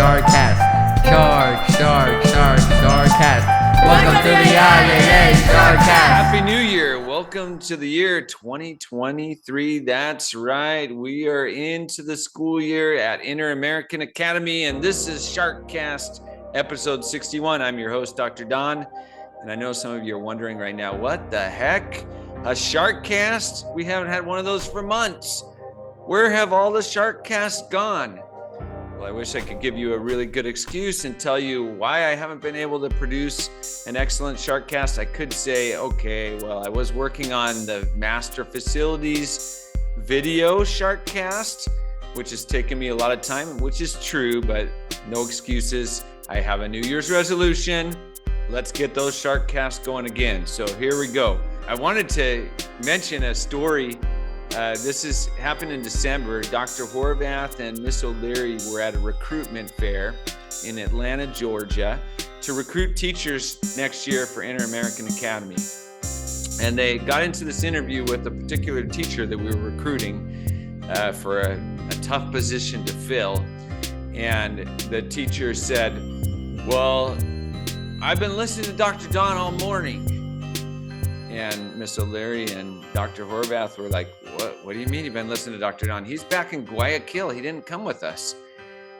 Sharkcast. Sharkcast. Welcome to the Sharkcast. Happy New Year. Welcome to the year 2023. That's right. We are into the school year at Inter-American Academy, and this is Sharkcast episode 61. I'm your host, Dr. Don, and I know some of you are wondering right now, what the heck? A Sharkcast? We haven't had one of those for months. Where have all the Sharkcasts gone? Well, I wish I could give you a really good excuse and tell you why I haven't been able to produce an excellent Sharkcast. I could say, okay, well, I was working on the Master Facilities video Sharkcast, which has taken me a lot of time, which is true, but no excuses. I have a New Year's resolution. Let's get those Sharkcasts going again. So here we go. I wanted to mention a story. This happened in December. Dr. Horvath and Miss O'Leary were at a recruitment fair in Atlanta, Georgia, to recruit teachers next year for Inter-American Academy. And they got into this interview with a particular teacher that we were recruiting for a tough position to fill. And the teacher said, well, I've been listening to Dr. Don all morning. And Miss O'Leary and Dr. Horvath were like, what do you mean you've been listening to Dr. Don? He's back in Guayaquil. He didn't come with us.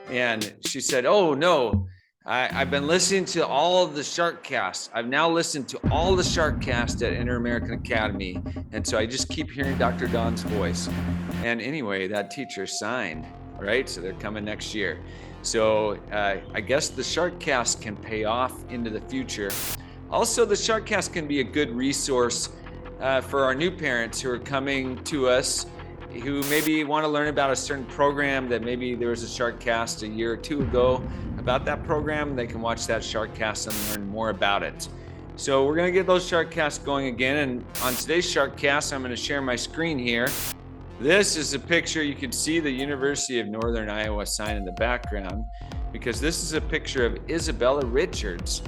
And she said, oh, no, I've been listening to all of the Sharkcasts. I've now listened to all the Sharkcasts at Inter-American Academy. And so I just keep hearing Dr. Don's voice. And anyway, that teacher signed, right? So they're coming next year. So I guess the Sharkcast can pay off into the future. Also, the Sharkcast can be a good resource for our new parents who are coming to us, who maybe want to learn about a certain program that maybe there was a Sharkcast a year or two ago about that program. They can watch that Sharkcast and learn more about it. So we're going to get those Sharkcasts going again. And on today's Sharkcast, I'm going to share my screen here. This is a picture. You can see the University of Northern Iowa sign in the background because this is a picture of Isabella Richards.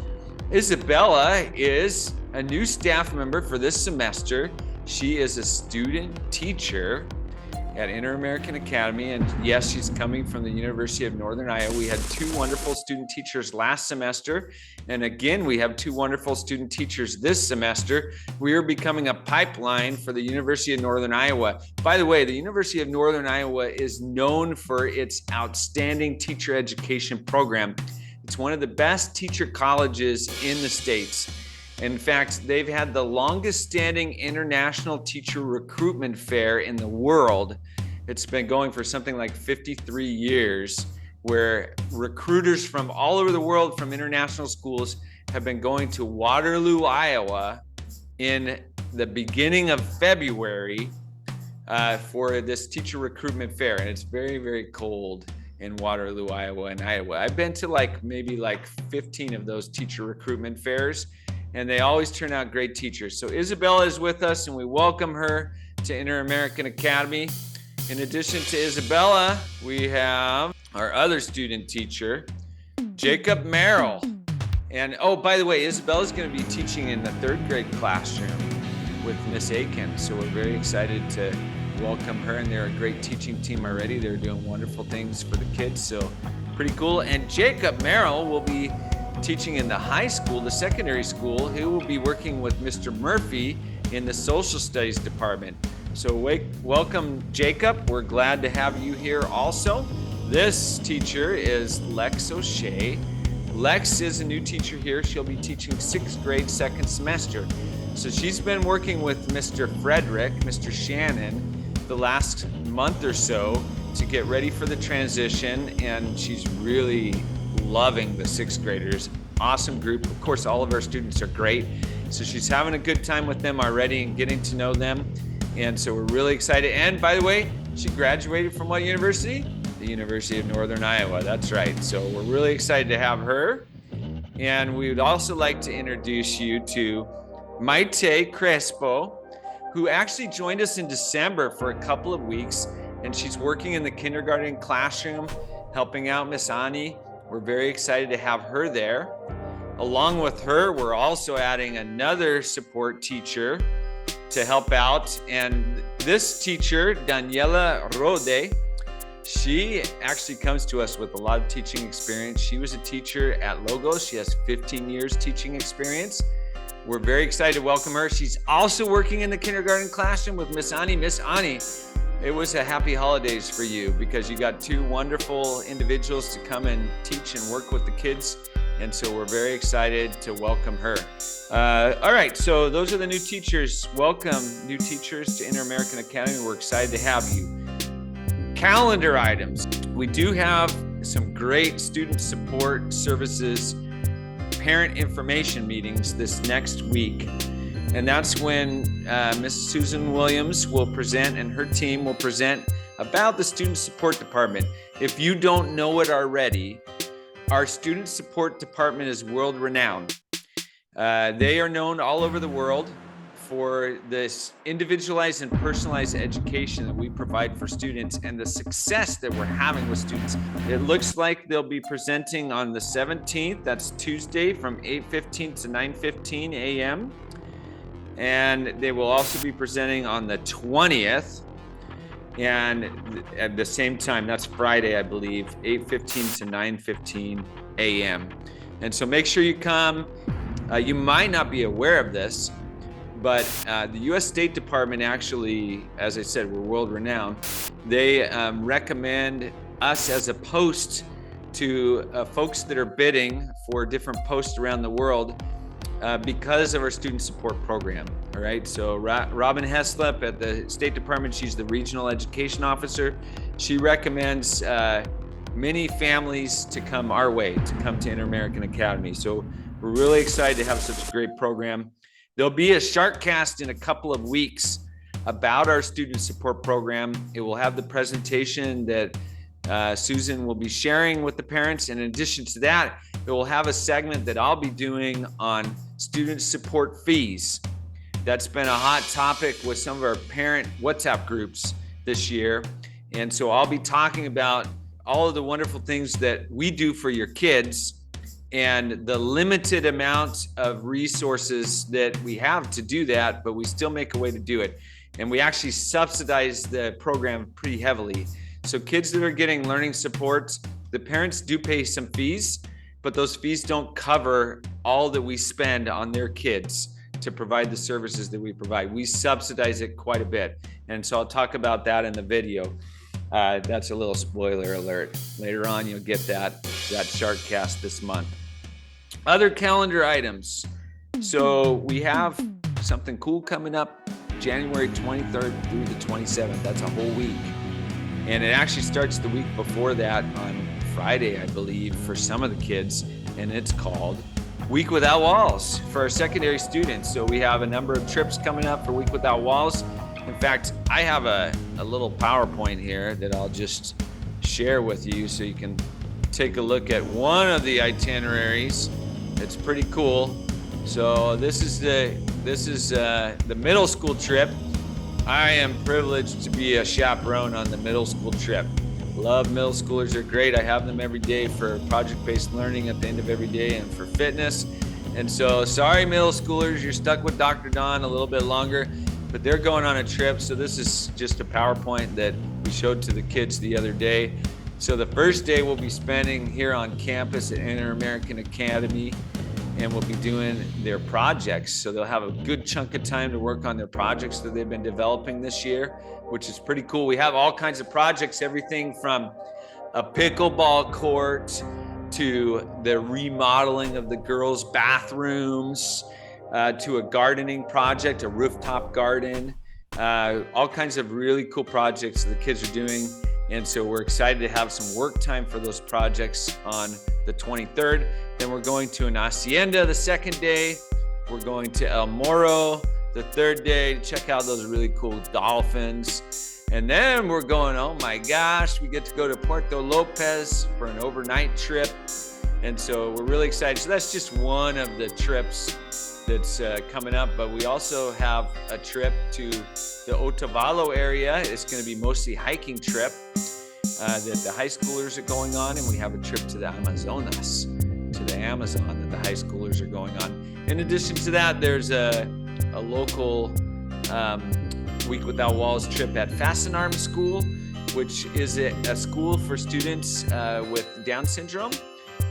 Isabella is a new staff member for this semester. She is a student teacher at Inter-American Academy, and yes, she's coming from the University of Northern Iowa. We had two wonderful student teachers last semester, and again, we have two wonderful student teachers this semester. We are becoming a pipeline for the University of Northern Iowa. By the way, the University of Northern Iowa is known for its outstanding teacher education program. It's one of the best teacher colleges in the States. In fact, they've had the longest standing international teacher recruitment fair in the world. It's been going for something like 53 years, where recruiters from all over the world from international schools have been going to Waterloo, Iowa in the beginning of February for this teacher recruitment fair. And it's very, very cold in Waterloo, Iowa and Iowa. I've been to maybe 15 of those teacher recruitment fairs, and they always turn out great teachers. So Isabella is with us, and we welcome her to Inter-American Academy. In addition to Isabella, we have our other student teacher, Jacob Merrill. And oh, by the way, Isabella's going to be teaching in the third grade classroom with Miss Aiken. So we're very excited to welcome her, and they're a great teaching team already. They're doing wonderful things for the kids, so pretty cool. And Jacob Merrill will be teaching in the high school, the secondary school. He will be working with Mr. Murphy in the social studies department. So welcome, Jacob. We're glad to have you here also. This teacher is Lex O'Shea. Lex is a new teacher here. She'll be teaching sixth grade second semester. So she's been working with Mr. Frederick, Mr. Shannon, the last month or so to get ready for the transition, and she's really loving the sixth graders. Awesome group. Of course, all of our students are great. So she's having a good time with them already and getting to know them. And so we're really excited. And by the way, she graduated from what university? The University of Northern Iowa. That's right. So we're really excited to have her. And we would also like to introduce you to Maite Crespo, who actually joined us in December for a couple of weeks, and she's working in the kindergarten classroom, helping out Miss Ani. We're very excited to have her there. Along with her, we're also adding another support teacher to help out, and this teacher, Daniela Rode, She actually comes to us with a lot of teaching experience. She was a teacher at Logos. She has 15 years teaching experience. We're very excited to welcome her. She's also working in the kindergarten classroom with Miss Ani. Miss Ani, it was a happy holidays for you because you got two wonderful individuals to come and teach and work with the kids. And so we're very excited to welcome her. All right, so those are the new teachers. Welcome, new teachers to Inter-American Academy. We're excited to have you. Calendar items. We do have some great student support services, parent information meetings this next week. And that's when Miss Susan Williams will present and her team will present about the student support department. If you don't know it already, our student support department is world renowned. They are known all over the world for this individualized and personalized education that we provide for students and the success that we're having with students. It looks like they'll be presenting on the 17th, that's Tuesday from 8:15 to 9:15 a.m. And they will also be presenting on the 20th and at the same time, that's Friday, I believe, 8:15 to 9:15 a.m. And so make sure you come. You might not be aware of this, but the U.S. State Department actually, as I said, we're world renowned. They recommend us as a post to folks that are bidding for different posts around the world because of our student support program. All right, so Robin Heslop at the State Department, she's the regional education officer. She recommends many families to come our way, to come to Inter-American Academy. So we're really excited to have such a great program. There'll be a Sharkcast in a couple of weeks about our student support program. It will have the presentation that Susan will be sharing with the parents. In addition to that, it will have a segment that I'll be doing on student support fees. That's been a hot topic with some of our parent WhatsApp groups this year. And so I'll be talking about all of the wonderful things that we do for your kids and the limited amount of resources that we have to do that, but we still make a way to do it. And we actually subsidize the program pretty heavily. So kids that are getting learning support, the parents do pay some fees, but those fees don't cover all that we spend on their kids to provide the services that we provide. We subsidize it quite a bit. And so I'll talk about that in the video. That's a little spoiler alert. Later on, you'll get that Sharkcast this month. Other calendar items. So we have something cool coming up January 23rd through the 27th. That's a whole week. And it actually starts the week before that on Friday, I believe, for some of the kids. And it's called Week Without Walls for our secondary students. So we have a number of trips coming up for Week Without Walls. In fact, I have a little PowerPoint here that I'll just share with you so you can take a look at one of the itineraries. It's pretty cool. So this is the middle school trip. I am privileged to be a chaperone on the middle school trip. Love middle schoolers, they're great. I have them every day for project-based learning at the end of every day and for fitness. And so sorry middle schoolers, you're stuck with Dr. Don a little bit longer, but they're going on a trip. So this is just a PowerPoint that we showed to the kids the other day. So the first day we'll be spending here on campus at Inter-American Academy, and we'll be doing their projects. So they'll have a good chunk of time to work on their projects that they've been developing this year, which is pretty cool. We have all kinds of projects, everything from a pickleball court to the remodeling of the girls' bathrooms, to a gardening project, a rooftop garden, all kinds of really cool projects that the kids are doing. And so we're excited to have some work time for those projects on the 23rd. Then we're going to an hacienda the second day. We're going to El Morro the third day to check out those really cool dolphins. And then we're going, oh my gosh, we get to go to Puerto Lopez for an overnight trip. And so we're really excited. So that's just one of the trips that's coming up. But we also have a trip to the Otavalo area. It's going to be mostly hiking trip that the high schoolers are going on. And we have a trip to the Amazonas, to the Amazon that the high schoolers are going on. In addition to that, there's a local Week Without Walls trip at Fasten Arm School. which is a school for students with Down syndrome.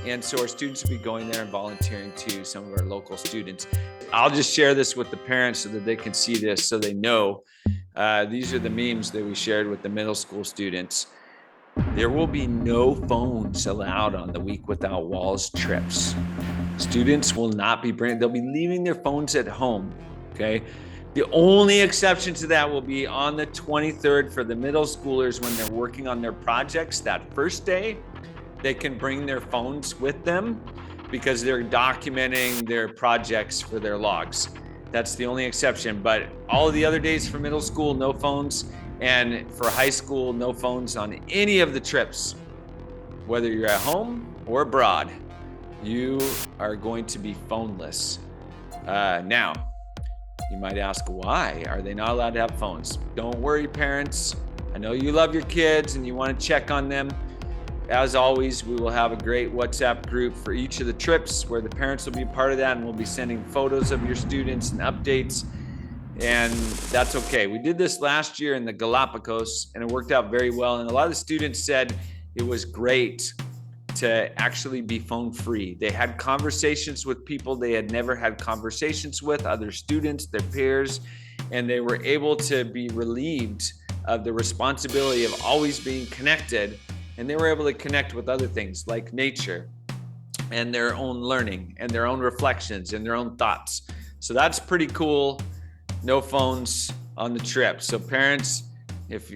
And so our students will be going there and volunteering to some of our local students. I'll just share this with the parents so that they can see this, so they know. These are the memes that we shared with the middle school students. There will be no phones allowed on the Week Without Walls trips. Students will not be they'll be leaving their phones at home, okay? The only exception to that will be on the 23rd for the middle schoolers when they're working on their projects that first day. They can bring their phones with them because they're documenting their projects for their logs. That's the only exception, but all of the other days for middle school, no phones, and for high school, no phones on any of the trips. Whether you're at home or abroad, you are going to be phoneless. Now, you might ask, why are they not allowed to have phones? Don't worry, parents. I know you love your kids and you want to check on them. As always, we will have a great WhatsApp group for each of the trips where the parents will be a part of that, and we'll be sending photos of your students and updates, and that's okay. We did this last year in the Galapagos, and it worked out very well, and a lot of the students said it was great to actually be phone free. They had conversations with people they had never had conversations with, other students, their peers, and they were able to be relieved of the responsibility of always being connected. And they were able to connect with other things like nature and their own learning and their own reflections and their own thoughts. So that's pretty cool. No phones on the trip. So parents, if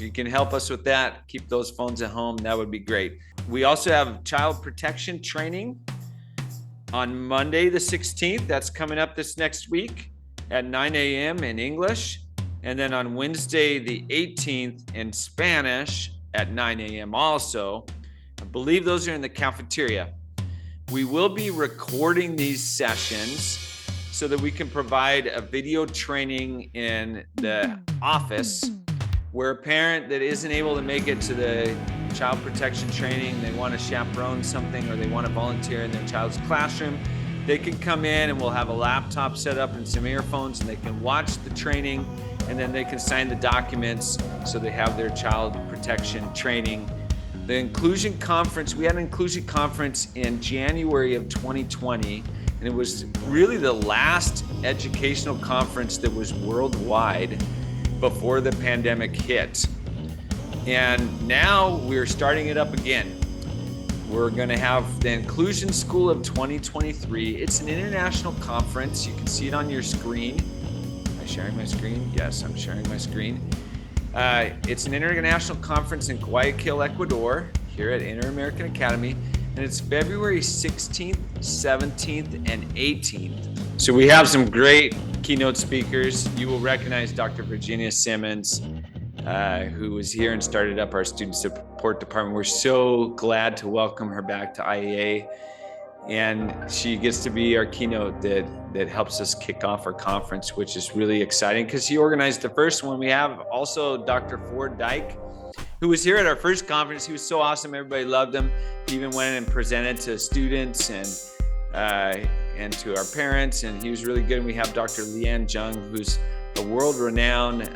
you can help us with that, keep those phones at home. That would be great. We also have child protection training on Monday, the 16th. That's coming up this next week at 9 a.m. in English. And then on Wednesday, the 18th in Spanish at 9 a.m. also. I believe those are in the cafeteria. We will be recording these sessions so that we can provide a video training in the office where a parent that isn't able to make it to the child protection training, they want to chaperone something or they want to volunteer in their child's classroom, they can come in and we'll have a laptop set up and some earphones and they can watch the training, and then they can sign the documents so they have their child protection training. The inclusion conference, we had an inclusion conference in January of 2020, and it was really the last educational conference that was worldwide before the pandemic hit. And now we're starting it up again. We're going to have the Inclusion School of 2023. It's an international conference. You can see it on your screen. Sharing my screen? Yes, I'm sharing my screen. It's an international conference in Guayaquil, Ecuador, here at Inter-American Academy, and it's February 16th, 17th, and 18th. So we have some great keynote speakers. You will recognize Dr. Virginia Simmons, who was here and started up our student support department. We're so glad to welcome her back to IEA. And she gets to be our keynote that helps us kick off our conference, which is really exciting because she organized the first one. We have also Dr. Ford Dyke, who was here at our first conference. He was so awesome. Everybody loved him. He even went and presented to students and to our parents, and he was really good. And we have Dr. Leanne Jung, who's a world-renowned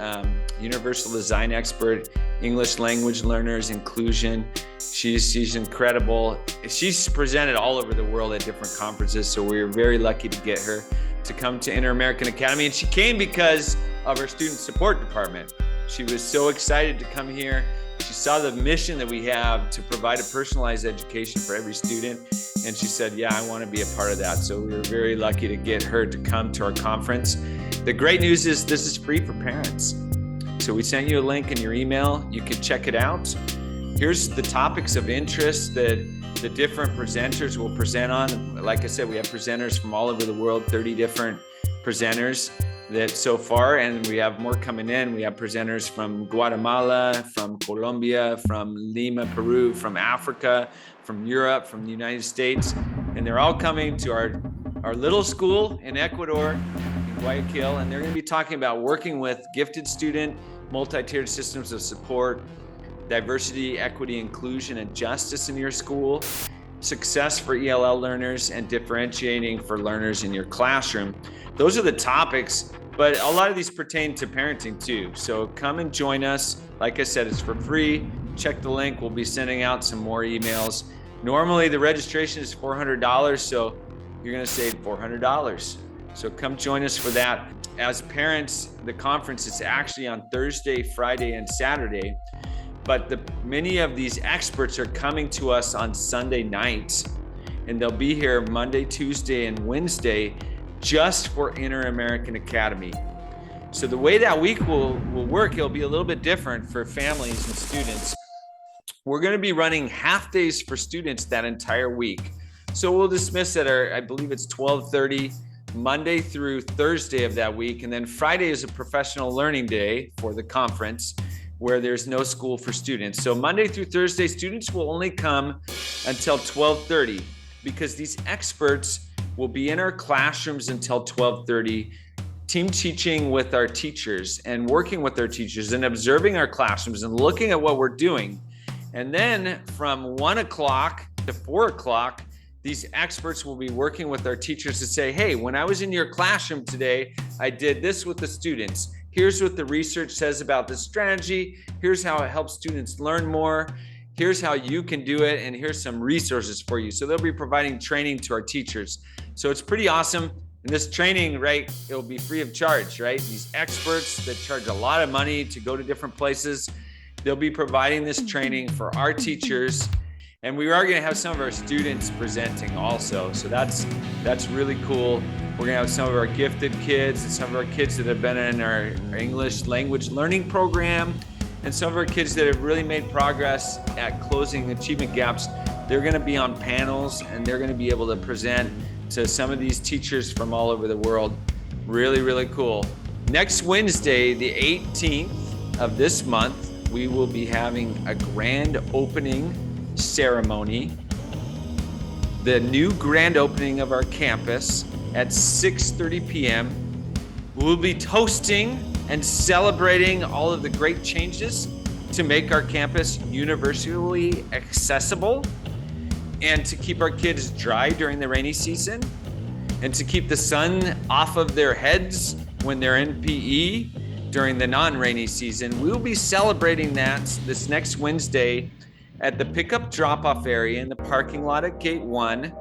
universal design expert, English language learners, inclusion. She's incredible. She's presented all over the world at different conferences, so we were very lucky to get her to come to Inter-American Academy, and she came because of our student support department. She was so excited to come here. She saw the mission that we have to provide a personalized education for every student, and she said, yeah, I want to be a part of that. So we were very lucky to get her to come to our conference. The great news is this is free for parents. So we sent you a link in your email. You can check it out. Here's the topics of interest that the different presenters will present on. Like I said, we have presenters from all over the world, 30 different presenters that so far, and we have more coming in. We have presenters from Guatemala, from Colombia, from Lima, Peru, from Africa, from Europe, from the United States, and they're all coming to our little school in Ecuador, in Guayaquil, and they're going to be talking about working with gifted student, multi-tiered systems of support, diversity, equity, inclusion, and justice in your school, success for ELL learners, and differentiating for learners in your classroom. Those are the topics But a lot of these pertain to parenting too. So come and join us. Like I said, it's for free. Check the link. We'll be sending out some more emails. Normally the registration is $400, so you're going to save $400. So come join us for that. As parents, the conference is actually on Thursday, Friday, and Saturday. But many of these experts are coming to us on Sunday nights, and they'll be here Monday, Tuesday, and Wednesday just for Inter-American Academy. So the way that week will work, it'll be a little bit different for families and students. We're going to be running half days for students that entire week. So we'll dismiss at I believe it's 12:30, Monday through Thursday of that week. And then Friday is a professional learning day for the conference where there's no school for students. So Monday through Thursday, students will only come until 12:30 because these experts will be in our classrooms until 12:30, team teaching with our teachers and working with our teachers and observing our classrooms and looking at what we're doing. And then from 1 o'clock to 4 o'clock, these experts will be working with our teachers to say, hey, when I was in your classroom today, I did this with the students. Here's what the research says about this strategy. Here's how it helps students learn more. Here's how you can do it. And here's some resources for you. So they'll be providing training to our teachers. So it's pretty awesome. And this training, right, it'll be free of charge, right? These experts that charge a lot of money to go to different places, they'll be providing this training for our teachers. And we are going to have some of our students presenting also. So that's really cool. We're going to have some of our gifted kids and some of our kids that have been in our English language learning program and some of our kids that have really made progress at closing achievement gaps. They're going to be on panels and they're going to be able to present to some of these teachers from all over the world. Really, really cool. Next Wednesday, the 18th of this month, we will be having a grand opening ceremony, the new grand opening of our campus at 6:30 p.m. We'll be toasting and celebrating all of the great changes to make our campus universally accessible and to keep our kids dry during the rainy season and to keep the sun off of their heads when they're in PE during the non-rainy season. We'll be celebrating that this next Wednesday at the pickup drop-off area in the parking lot at Gate 1.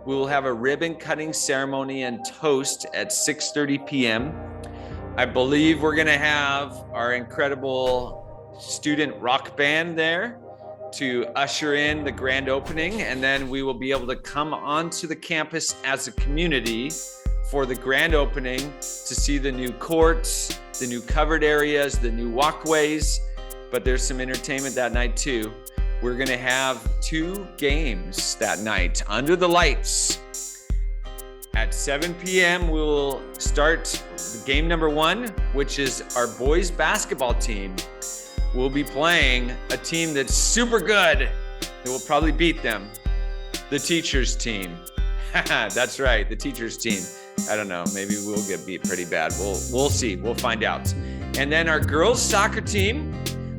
We will have a ribbon cutting ceremony and toast at 6:30 p.m. I believe we're going to have our incredible student rock band there to usher in the grand opening, and then we will be able to come onto the campus as a community for the grand opening to see the new courts, the new covered areas, the new walkways, but there's some entertainment that night too. We're going to have 2 games that night under the lights. At 7 p.m., we'll start game number 1, which is our boys basketball team. We'll be playing a team that's super good that will probably beat them, the teachers team. That's right, the teachers team. I don't know, maybe we'll get beat pretty bad. We'll see, we'll find out. And then our girls soccer team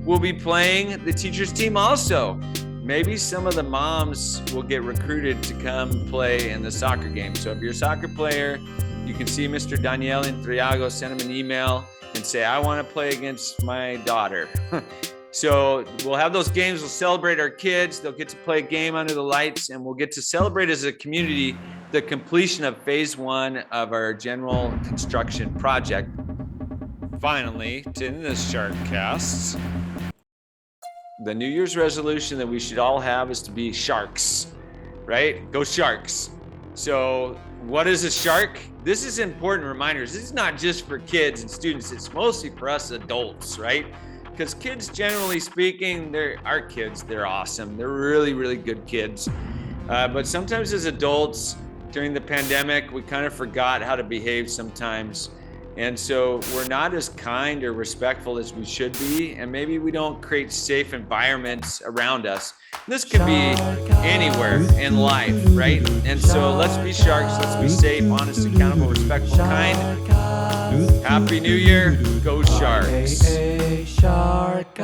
will be playing the teachers team also. Maybe some of the moms will get recruited to come play in the soccer game. So if you're a soccer player, you can see Mr. Daniel Intriago, send him an email and say, I want to play against my daughter. So we'll have those games, we'll celebrate our kids, they'll get to play a game under the lights, and we'll get to celebrate as a community the completion of phase 1 of our general construction project. Finally, to end this Sharkcast, the New Year's resolution that we should all have is to be sharks, right? Go Sharks. So what is a shark? This is important reminders. This is not just for kids and students. It's mostly for us adults, right? Because kids, generally speaking, they're awesome. They're really, really good kids. But sometimes as adults, during the pandemic, we kind of forgot how to behave sometimes. And so we're not as kind or respectful as we should be. And maybe we don't create safe environments around us. This can be anywhere in life, right? And so let's be sharks. Let's be safe, honest, accountable, respectful, kind. Happy New Year. Go Sharks. Shark.